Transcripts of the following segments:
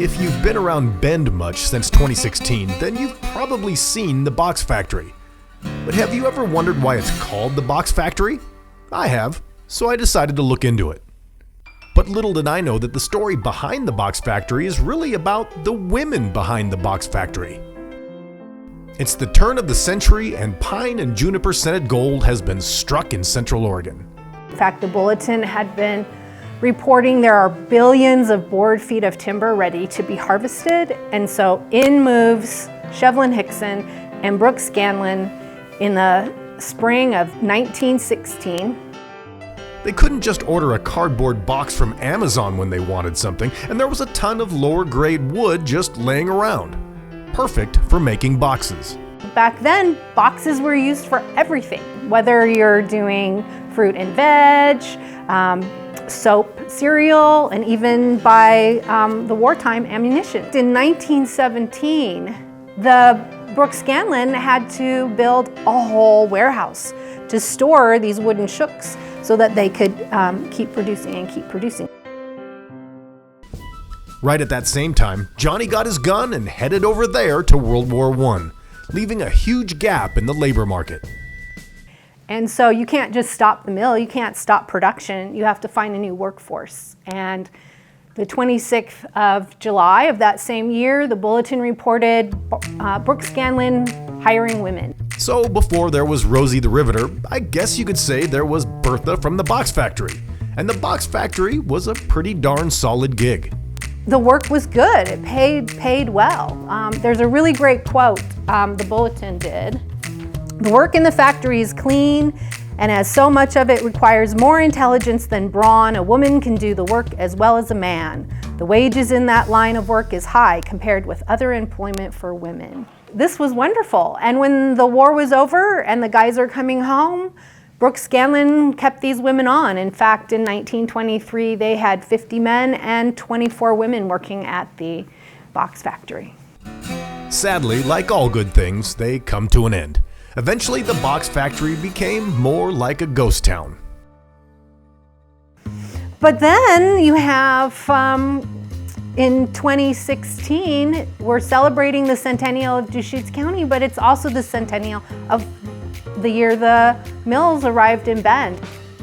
If you've been around Bend much since 2016, then you've probably seen the Box Factory. But have you ever wondered why it's called the Box Factory? I have, so I decided to look into it. But little did I know that the story behind the Box Factory is really about the women behind the Box Factory. It's the turn of the century and pine and juniper scented gold has been struck in Central Oregon. In fact, the Bulletin had been reporting there are billions of board feet of timber ready to be harvested, and so in moves Shevlin Hickson and Brooke Scanlon in the spring of 1916. They couldn't just order a cardboard box from Amazon when they wanted something, and there was a ton of lower grade wood just laying around. Perfect for making boxes. Back then, boxes were used for everything, whether you're doing fruit and veg, soap, cereal, and even by the wartime, ammunition. In 1917, the Brooke Scanlon had to build a whole warehouse to store these wooden shooks so that they could keep producing and keep producing. Right at that same time, Johnny got his gun and headed over there to World War I, leaving a huge gap in the labor market. And so you can't just stop the mill, you can't stop production, you have to find a new workforce. And the 26th of July of that same year, the Bulletin reported Brooke Scanlon hiring women. So before there was Rosie the Riveter, I guess you could say there was Bertha from the Box Factory. And the Box Factory was a pretty darn solid gig. The work was good, it paid well. There's a really great quote the Bulletin did. The work in the factory is clean, and as so much of it requires more intelligence than brawn, a woman can do the work as well as a man. The wages in that line of work is high compared with other employment for women. This was wonderful, and when the war was over and the guys are coming home, Brooke Scanlon kept these women on. In fact, in 1923, they had 50 men and 24 women working at the Box Factory. Sadly, like all good things, they come to an end. Eventually, the Box Factory became more like a ghost town. But then you have, in 2016, we're celebrating the centennial of Deschutes County, but it's also the centennial of the year the mills arrived in Bend.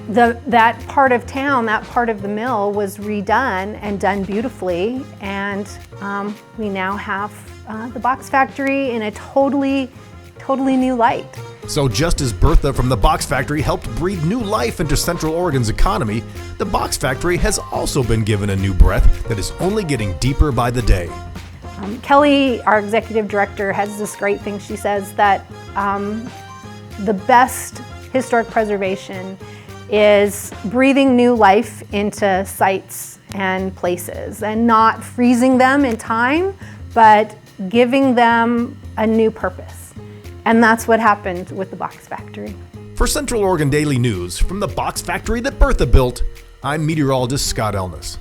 That part of town, that part of the mill was redone and done beautifully, and we now have the Box Factory in a totally new light. So just as Bertha from the Box Factory helped breathe new life into Central Oregon's economy, the Box Factory has also been given a new breath that is only getting deeper by the day. Kelly, our executive director, has this great thing. She says that the best historic preservation is breathing new life into sites and places and not freezing them in time, but giving them a new purpose. And that's what happened with the Box Factory. For Central Oregon Daily News, from the Box Factory that Bertha built, I'm meteorologist Scott Elness.